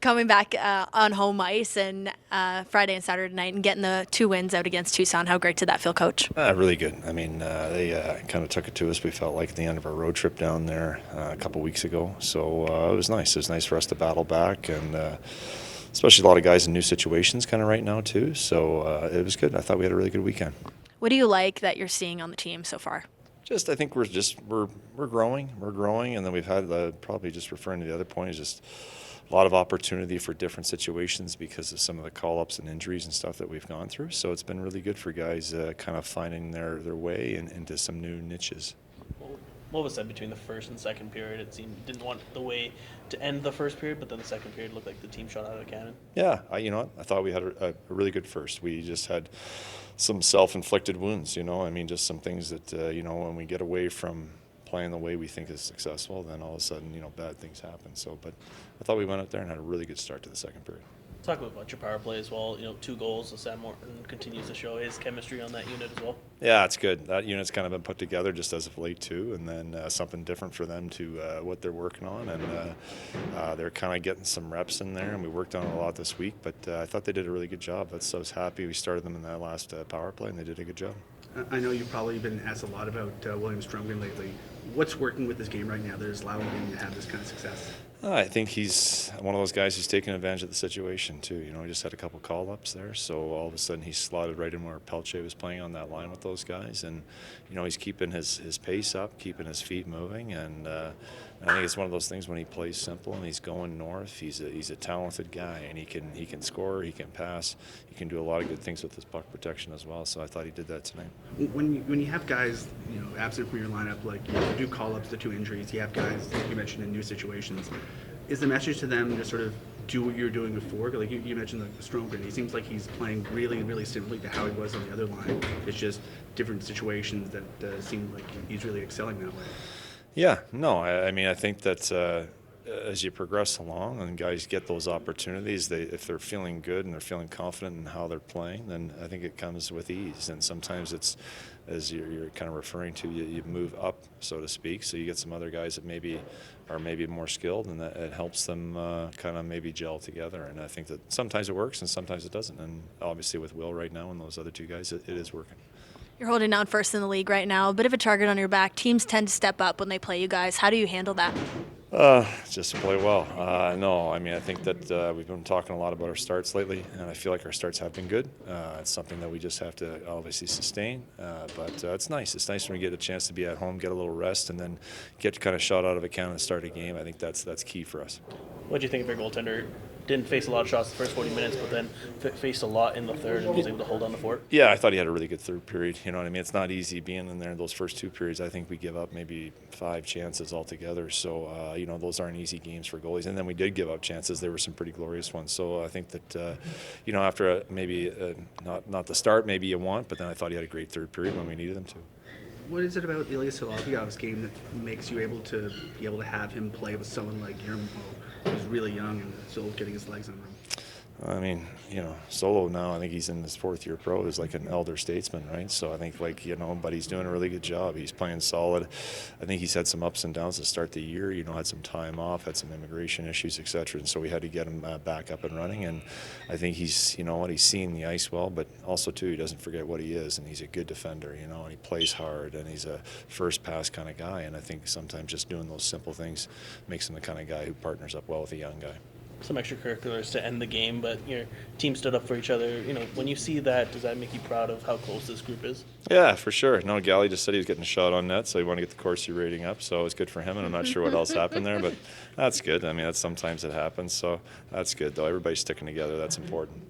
coming back on home ice and Friday and Saturday night and getting the 2 wins out against Tucson. How great did that feel, Coach? Really good. I mean, they kind of took it to us. We felt like at the end of our road trip down there a couple weeks ago. So it was nice. It was nice for us to battle back, and especially a lot of guys in new situations kind of right now too. So it was good. I thought we had a really good weekend. What do you like that you're seeing on the team so far? I think we're growing. We're growing, and then we've had probably just referring to the other point is just a lot of opportunity for different situations because of some of the call-ups and injuries and stuff that we've gone through. So it's been really good for guys kind of finding their way into some new niches. What was said between the first and second period? It seemed didn't want the way to end the first period, but then the second period looked like the team shot out of a cannon. Yeah, I thought we had a really good first. We just had some self-inflicted wounds, I mean, just some things that, when we get away from playing the way we think is successful, then all of a sudden, bad things happen. So, but I thought we went out there and had a really good start to the second period. Talk about your power play as well. 2 goals. So Sam Morton continues to show his chemistry on that unit as well. Yeah, it's good. That unit's kind of been put together just as of late too, and then something different for them to what they're working on, and they're kind of getting some reps in there. And we worked on it a lot this week, but I thought they did a really good job. I was happy we started them in that last power play, and they did a good job. I know you've probably been asked a lot about William Stromgren lately. What's working with this game right now that is allowing him to have this kind of success? I think he's one of those guys who's taking advantage of the situation too. He just had a couple call-ups there, so all of a sudden he's slotted right in where Pelche was playing on that line with those guys, and he's keeping his pace up, keeping his feet moving, and I think it's one of those things when he plays simple and he's going north. He's a talented guy, and he can score, he can pass, he can do a lot of good things with his puck protection as well. So I thought he did that tonight. When you have guys absent from your lineup, like you do call-ups, the 2 injuries, you have guys like you mentioned in new situations. Is the message to them to sort of do what you're doing before? Like you mentioned the Stromgren, he seems like he's playing really, really similarly to how he was on the other line. It's just different situations that seem like he's really excelling that way. Yeah, no, I mean, I think that as you progress along and guys get those opportunities, if they're feeling good and they're feeling confident in how they're playing, then I think it comes with ease. And sometimes it's, as you're kind of referring to, you move up, so to speak, so you get some other guys that maybe are more skilled, and that it helps them kind of maybe gel together. And I think that sometimes it works and sometimes it doesn't. And obviously with Will right now and those other 2 guys, it is working. You're holding down first in the league right now. A bit of a target on your back. Teams tend to step up when they play you guys. How do you handle that? Just to play well. No, I mean, I think that we've been talking a lot about our starts lately, and I feel like our starts have been good. It's something that we just have to obviously sustain, but it's nice. It's nice when we get a chance to be at home, get a little rest, and then get kind of shot out of a cannon and start a game. I think that's key for us. What do you think of your goaltender? Didn't face a lot of shots the first 40 minutes, but then faced a lot in the third and was able to hold on the fort. Yeah, I thought he had a really good third period. You know what I mean? It's not easy being in there in those first 2 periods. I think we give up maybe 5 chances altogether. So, those aren't easy games for goalies. And then we did give up chances. There were some pretty glorious ones. So I think that, after maybe not the start maybe you want, but then I thought he had a great third period when we needed him to. What is it about Ilya Solovyov's game that makes you able to have him play with someone like Yermo, who's really young and still getting his legs under him? I mean, Solo now, I think he's in his 4th year pro, is like an elder statesman, right? So I think but he's doing a really good job. He's playing solid. I think he's had some ups and downs to start the year, had some time off, had some immigration issues, et cetera. And so we had to get him back up and running. And I think he's, he's seeing the ice well, but also too, he doesn't forget what he is. And he's a good defender, and he plays hard, and he's a first pass kind of guy. And I think sometimes just doing those simple things makes him the kind of guy who partners up well with a young guy. Some extracurriculars to end the game, but your team stood up for each other. When you see that, does that make you proud of how close this group is? Yeah, for sure. No, Gally just said he was getting a shot on net, so he wanted to get the Corsi rating up, so it was good for him, and I'm not sure what else happened there, but that's good. I mean, sometimes it happens, so that's good, though. Everybody's sticking together. That's important.